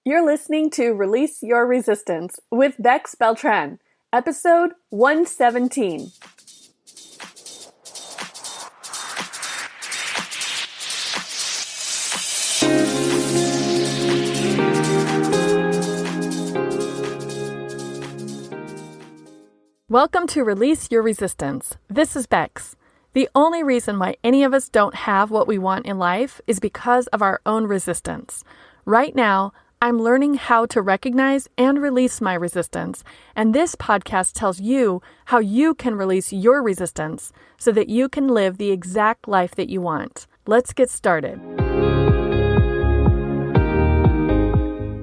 You're listening to Release Your Resistance with Bex Beltran, episode 117. Welcome to Release Your Resistance. This is Bex. The only reason why any of us don't have what we want in life is because of our own resistance. Right now, I'm learning how to recognize and release my resistance, and this podcast tells you how you can release your resistance so that you can live the exact life that you want. Let's get started.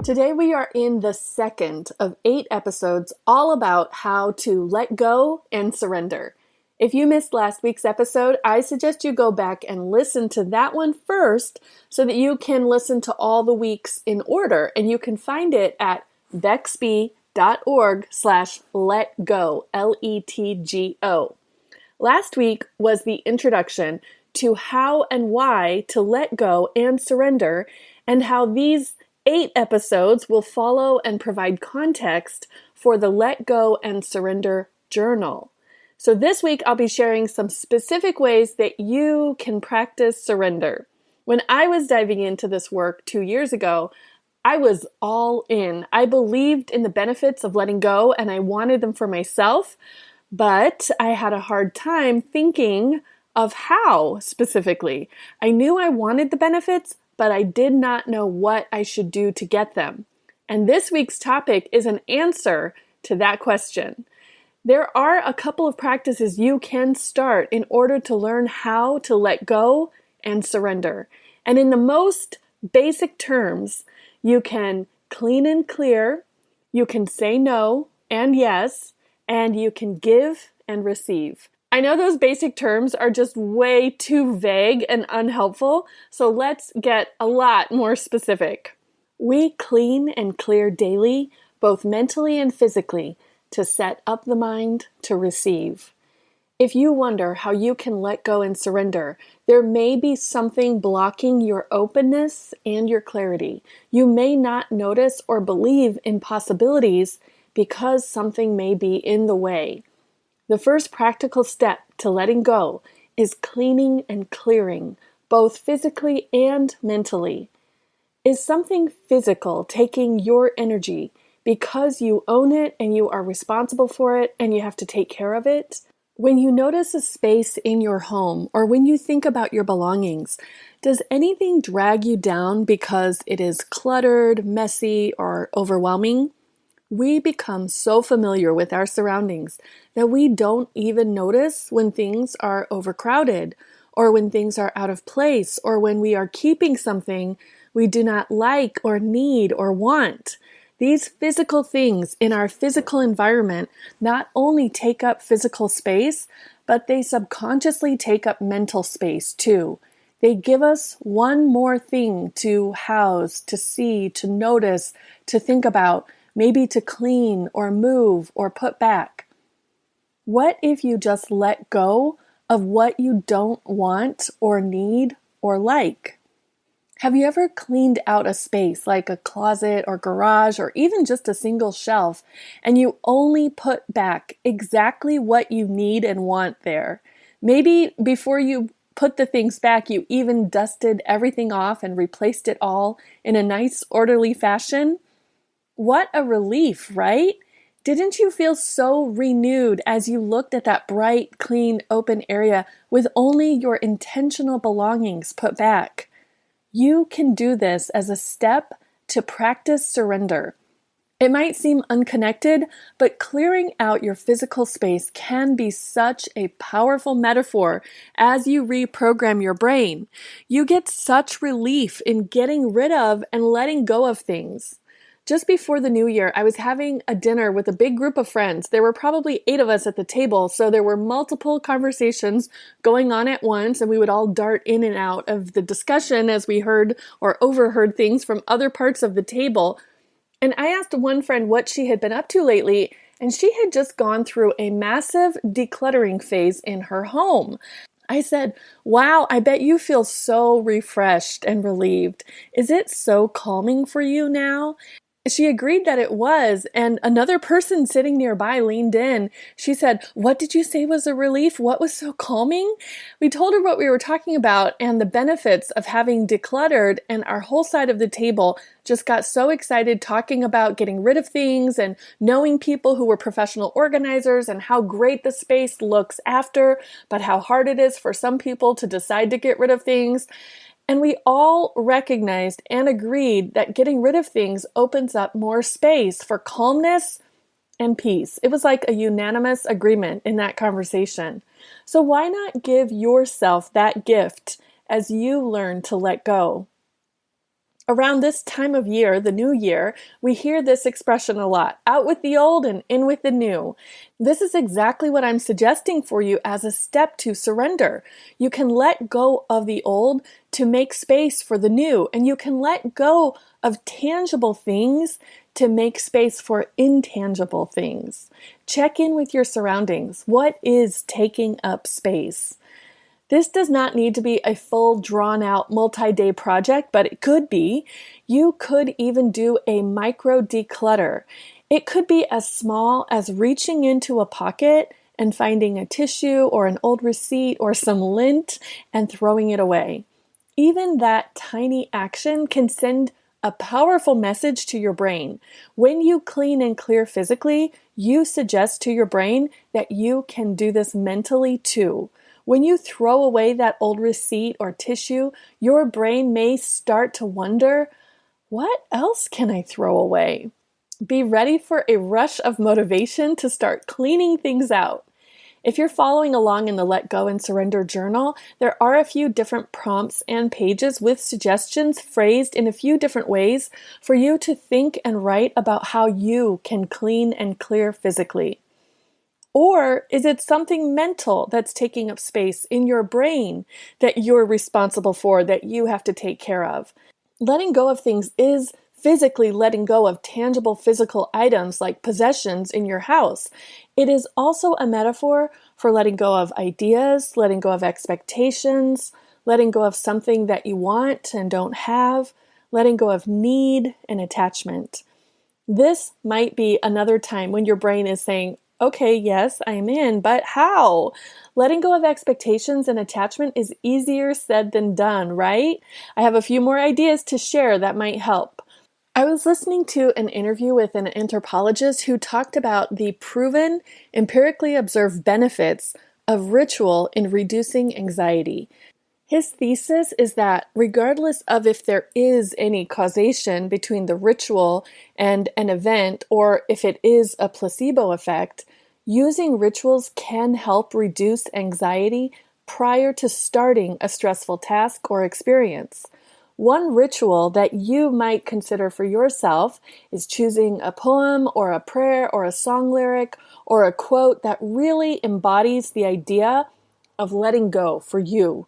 Today we are in the second of 8 episodes all about how to let go and surrender. If you missed last week's episode, I suggest you go back and listen to that one first so that you can listen to all the weeks in order, and you can find it at bexb.org/letgo, Letgo. Last week was the introduction to how and why to let go and surrender, and how these 8 episodes will follow and provide context for the Let Go and Surrender Journal. So this week, I'll be sharing some specific ways that you can practice surrender. When I was diving into this work 2 years ago, I was all in. I believed in the benefits of letting go and I wanted them for myself, but I had a hard time thinking of how specifically. I knew I wanted the benefits, but I did not know what I should do to get them. And this week's topic is an answer to that question. There are a couple of practices you can start in order to learn how to let go and surrender. And in the most basic terms, you can clean and clear, you can say no and yes, and you can give and receive. I know those basic terms are just way too vague and unhelpful, so let's get a lot more specific. We clean and clear daily, both mentally and physically, to set up the mind to receive. If you wonder how you can let go and surrender, there may be something blocking your openness and your clarity. You may not notice or believe in possibilities because something may be in the way. The first practical step to letting go is cleaning and clearing, both physically and mentally. Is something physical taking your energy because you own it and you are responsible for it and you have to take care of it? When you notice a space in your home or when you think about your belongings, does anything drag you down because it is cluttered, messy, or overwhelming? We become so familiar with our surroundings that we don't even notice when things are overcrowded or when things are out of place or when we are keeping something we do not like or need or want. These physical things in our physical environment not only take up physical space, but they subconsciously take up mental space too. They give us one more thing to house, to see, to notice, to think about, maybe to clean or move or put back. What if you just let go of what you don't want or need or like? Have you ever cleaned out a space like a closet or garage or even just a single shelf, and you only put back exactly what you need and want there? Maybe before you put the things back, you even dusted everything off and replaced it all in a nice, orderly fashion? What a relief, right? Didn't you feel so renewed as you looked at that bright, clean, open area with only your intentional belongings put back? You can do this as a step to practice surrender. It might seem unconnected, but clearing out your physical space can be such a powerful metaphor as you reprogram your brain. You get such relief in getting rid of and letting go of things. Just before the new year, I was having a dinner with a big group of friends. There were probably 8 of us at the table, so there were multiple conversations going on at once, and we would all dart in and out of the discussion as we heard or overheard things from other parts of the table. And I asked one friend what she had been up to lately, and she had just gone through a massive decluttering phase in her home. I said, "Wow, I bet you feel so refreshed and relieved. Is it so calming for you now?" She agreed that it was, and another person sitting nearby leaned in. She said, "What did you say was a relief? What was so calming?" We told her what we were talking about and the benefits of having decluttered, and our whole side of the table just got so excited talking about getting rid of things and knowing people who were professional organizers and how great the space looks after, but how hard it is for some people to decide to get rid of things. And we all recognized and agreed that getting rid of things opens up more space for calmness and peace. It was like a unanimous agreement in that conversation. So why not give yourself that gift as you learn to let go? Around this time of year, the new year, we hear this expression a lot: out with the old and in with the new. This is exactly what I'm suggesting for you as a step to surrender. You can let go of the old to make space for the new, and you can let go of tangible things to make space for intangible things. Check in with your surroundings. What is taking up space? This does not need to be a full, drawn-out, multi-day project, but it could be. You could even do a micro declutter. It could be as small as reaching into a pocket and finding a tissue or an old receipt or some lint and throwing it away. Even that tiny action can send a powerful message to your brain. When you clean and clear physically, you suggest to your brain that you can do this mentally too. When you throw away that old receipt or tissue, your brain may start to wonder, what else can I throw away? Be ready for a rush of motivation to start cleaning things out. If you're following along in the Let Go and Surrender journal, there are a few different prompts and pages with suggestions phrased in a few different ways for you to think and write about how you can clean and clear physically. Or is it something mental that's taking up space in your brain that you're responsible for, that you have to take care of? Letting go of things is physically letting go of tangible physical items like possessions in your house. It is also a metaphor for letting go of ideas, letting go of expectations, letting go of something that you want and don't have, letting go of need and attachment. This might be another time when your brain is saying, okay, yes, I'm in, but how? Letting go of expectations and attachment is easier said than done, right? I have a few more ideas to share that might help. I was listening to an interview with an anthropologist who talked about the proven, empirically observed benefits of ritual in reducing anxiety. His thesis is that regardless of if there is any causation between the ritual and an event, or if it is a placebo effect, using rituals can help reduce anxiety prior to starting a stressful task or experience. One ritual that you might consider for yourself is choosing a poem or a prayer or a song lyric or a quote that really embodies the idea of letting go for you.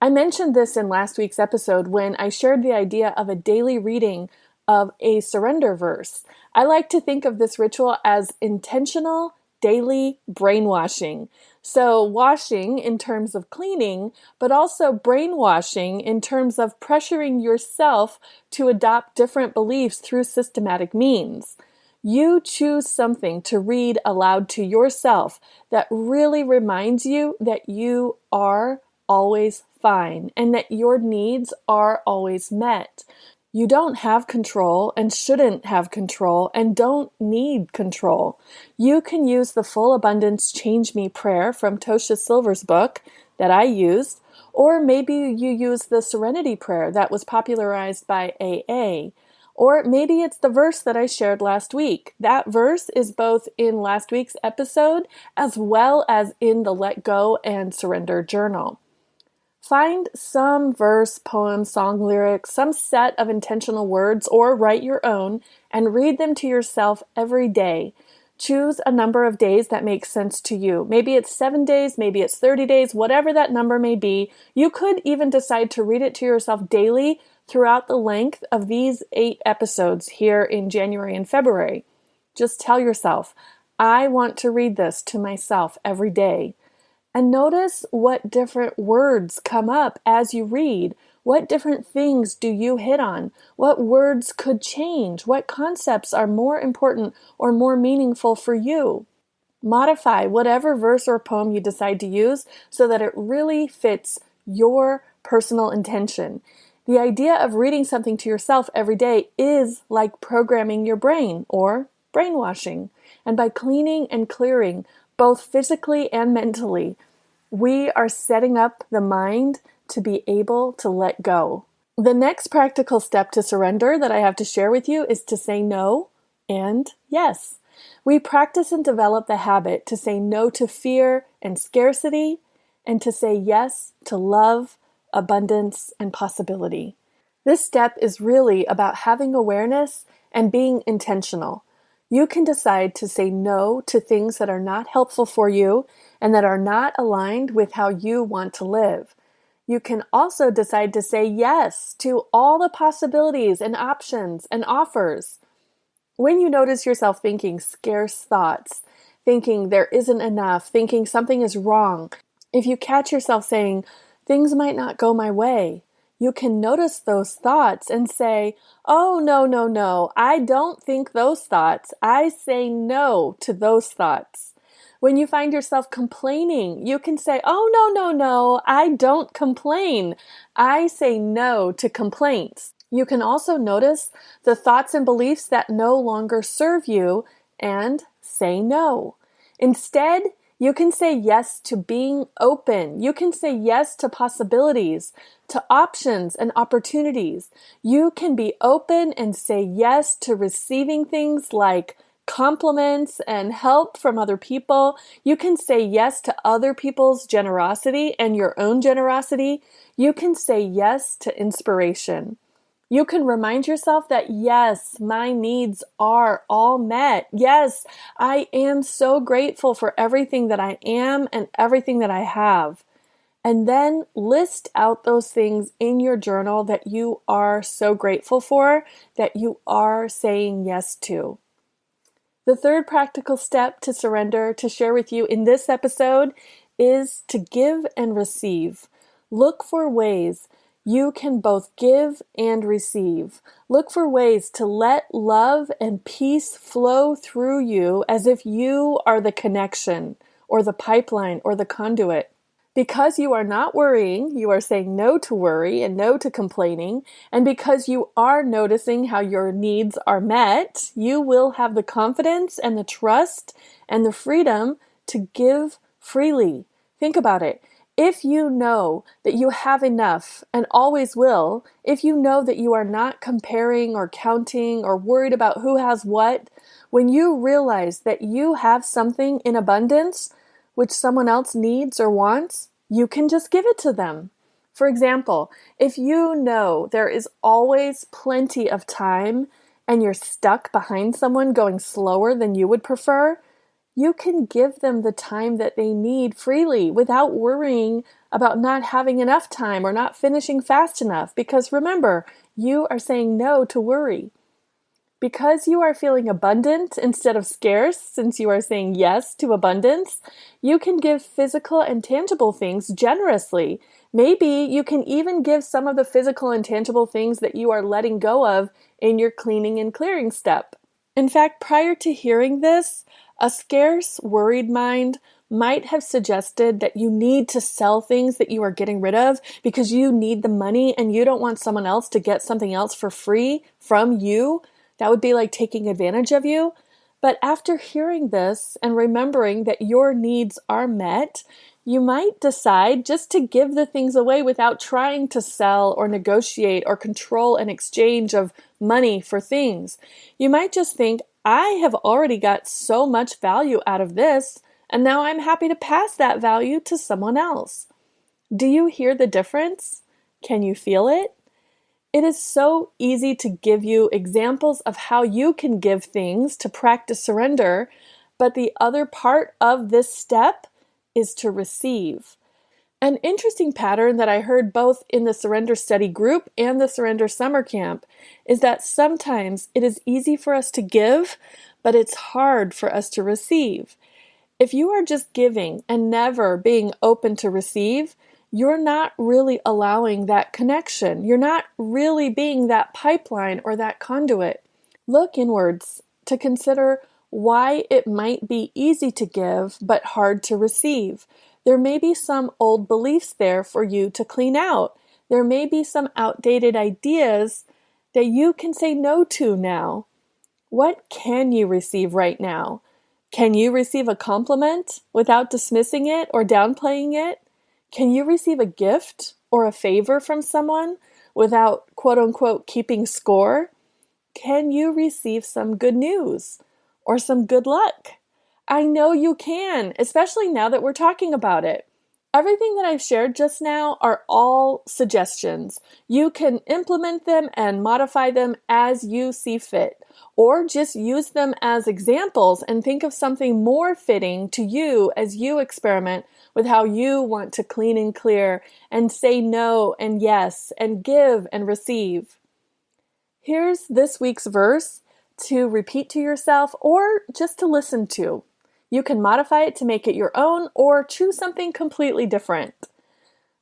I mentioned this in last week's episode when I shared the idea of a daily reading of a surrender verse. I like to think of this ritual as intentional daily brainwashing. So washing in terms of cleaning, but also brainwashing in terms of pressuring yourself to adopt different beliefs through systematic means. You choose something to read aloud to yourself that really reminds you that you are always fine and that your needs are always met. You don't have control and shouldn't have control and don't need control. You can use the Full Abundance Change Me prayer from Tosha Silver's book that I used, or maybe you use the Serenity prayer that was popularized by AA. Or maybe it's the verse that I shared last week. That verse is both in last week's episode as well as in the Let Go and Surrender journal. Find some verse, poem, song lyrics, some set of intentional words, or write your own and read them to yourself every day. Choose a number of days that makes sense to you. Maybe it's 7 days, maybe it's 30 days, whatever that number may be. You could even decide to read it to yourself daily throughout the length of these 8 episodes here in January and February. Just tell yourself, I want to read this to myself every day. And notice what different words come up as you read. What different things do you hit on? What words could change? What concepts are more important or more meaningful for you? Modify whatever verse or poem you decide to use so that it really fits your personal intention. The idea of reading something to yourself every day is like programming your brain or brainwashing. And by cleaning and clearing, both physically and mentally, we are setting up the mind to be able to let go. The next practical step to surrender that I have to share with you is to say no and yes. We practice and develop the habit to say no to fear and scarcity and to say yes to love, abundance, and possibility. This step is really about having awareness and being intentional. You can decide to say no to things that are not helpful for you and that are not aligned with how you want to live. You can also decide to say yes to all the possibilities and options and offers. When you notice yourself thinking scarce thoughts, thinking there isn't enough, thinking something is wrong, if you catch yourself saying, things might not go my way, you can notice those thoughts and say, oh, no, no, no, I don't think those thoughts. I say no to those thoughts. When you find yourself complaining, you can say, oh, no, no, no, I don't complain. I say no to complaints. You can also notice the thoughts and beliefs that no longer serve you and say no. Instead, you can say yes to being open. You can say yes to possibilities, to options and opportunities. You can be open and say yes to receiving things like compliments and help from other people. You can say yes to other people's generosity and your own generosity. You can say yes to inspiration. You can remind yourself that, yes, my needs are all met. Yes, I am so grateful for everything that I am and everything that I have. And then list out those things in your journal that you are so grateful for, that you are saying yes to. The third practical step to surrender to share with you in this episode is to give and receive. Look for ways you can both give and receive. Look for ways to let love and peace flow through you as if you are the connection or the pipeline or the conduit. Because you are not worrying, you are saying no to worry and no to complaining, and because you are noticing how your needs are met, you will have the confidence and the trust and the freedom to give freely. Think about it. If you know that you have enough and always will, if you know that you are not comparing or counting or worried about who has what, when you realize that you have something in abundance, which someone else needs or wants, you can just give it to them. For example, if you know there is always plenty of time and you're stuck behind someone going slower than you would prefer, you can give them the time that they need freely without worrying about not having enough time or not finishing fast enough. Because remember, you are saying no to worry. Because you are feeling abundant instead of scarce, since you are saying yes to abundance, you can give physical and tangible things generously. Maybe you can even give some of the physical and tangible things that you are letting go of in your cleaning and clearing step. In fact, prior to hearing this, a scarce, worried mind might have suggested that you need to sell things that you are getting rid of because you need the money and you don't want someone else to get something else for free from you. That would be like taking advantage of you. But after hearing this and remembering that your needs are met, you might decide just to give the things away without trying to sell or negotiate or control an exchange of money for things. You might just think, I have already got so much value out of this, and now I'm happy to pass that value to someone else. Do you hear the difference? Can you feel it? It is so easy to give you examples of how you can give things to practice surrender, but the other part of this step is to receive. An interesting pattern that I heard both in the Surrender Study group and the Surrender Summer Camp is that sometimes it is easy for us to give, but it's hard for us to receive. If you are just giving and never being open to receive, you're not really allowing that connection. You're not really being that pipeline or that conduit. Look inwards to consider why it might be easy to give but hard to receive. There may be some old beliefs there for you to clean out. There may be some outdated ideas that you can say no to now. What can you receive right now? Can you receive a compliment without dismissing it or downplaying it? Can you receive a gift or a favor from someone without quote unquote keeping score? Can you receive some good news or some good luck? I know you can, especially now that we're talking about it. Everything that I've shared just now are all suggestions. You can implement them and modify them as you see fit, or just use them as examples and think of something more fitting to you as you experiment with how you want to clean and clear and say no and yes and give and receive. Here's this week's verse to repeat to yourself or just to listen to. You can modify it to make it your own or choose something completely different.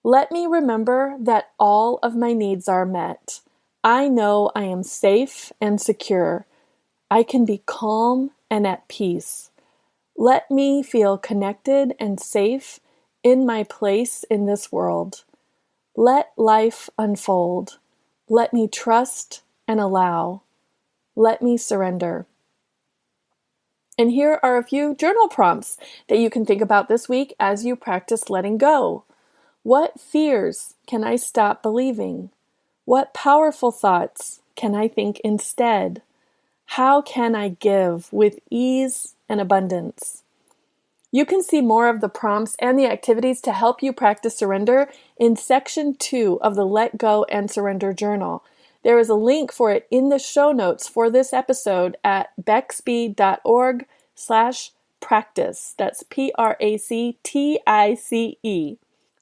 Let me remember that all of my needs are met. I know I am safe and secure. I can be calm and at peace. Let me feel connected and safe in my place in this world. Let life unfold. Let me trust and allow. Let me surrender. And here are a few journal prompts that you can think about this week as you practice letting go. What fears can I stop believing? What powerful thoughts can I think instead? How can I give with ease and abundance? You can see more of the prompts and the activities to help you practice surrender in section 2 of the Let Go and Surrender Journal. There is a link for it in the show notes for this episode at bexby.org/practice. That's PRACTICE.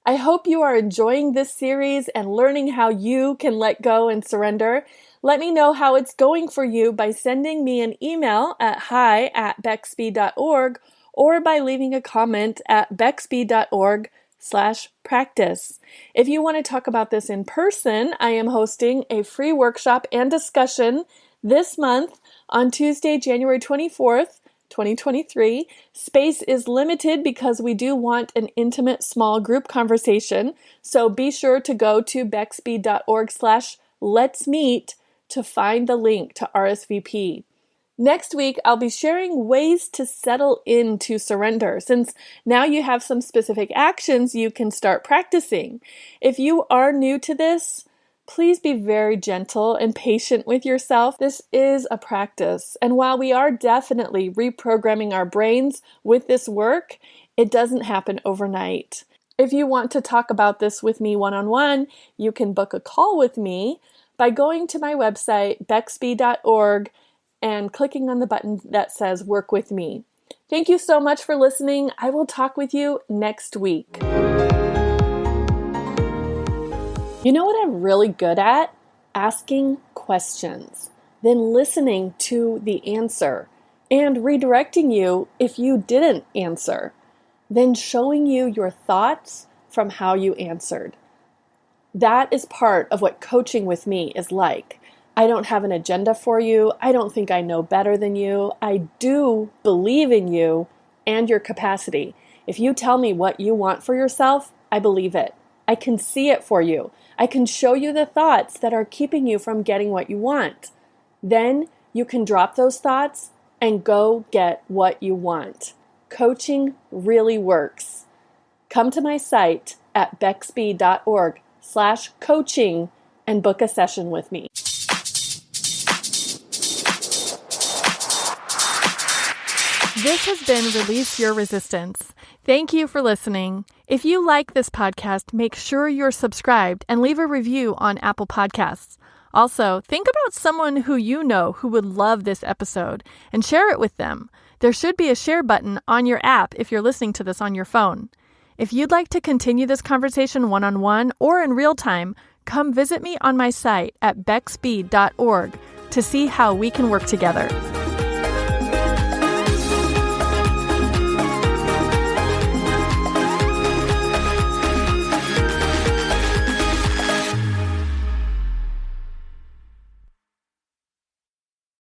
I hope you are enjoying this series and learning how you can let go and surrender. Let me know how it's going for you by sending me an email at hi@bexby.org or by leaving a comment at bexby.org/practice. If you want to talk about this in person, I am hosting a free workshop and discussion this month on Tuesday, January 24th, 2023. Space is limited because we do want an intimate small group conversation, so be sure to go to bexby.org/let's meet to find the link to RSVP. Next week, I'll be sharing ways to settle into surrender, since now you have some specific actions you can start practicing. If you are new to this, please be very gentle and patient with yourself. This is a practice, and while we are definitely reprogramming our brains with this work, it doesn't happen overnight. If you want to talk about this with me one-on-one, you can book a call with me by going to my website, bexby.org, and clicking on the button that says Work With Me. Thank you so much for listening. I will talk with you next week. You know what I'm really good at? Asking questions, then listening to the answer, and redirecting you if you didn't answer, then showing you your thoughts from how you answered. That is part of what coaching with me is like. I don't have an agenda for you. I don't think I know better than you. I do believe in you and your capacity. If you tell me what you want for yourself, I believe it. I can see it for you. I can show you the thoughts that are keeping you from getting what you want. Then you can drop those thoughts and go get what you want. Coaching really works. Come to my site at bexby.org/coaching and book a session with me. This has been Release Your Resistance. Thank you for listening. If you like this podcast, make sure you're subscribed and leave a review on Apple Podcasts. Also, think about someone who you know who would love this episode and share it with them. There should be a share button on your app if you're listening to this on your phone. If you'd like to continue this conversation one-on-one or in real time, come visit me on my site at bexby.org to see how we can work together.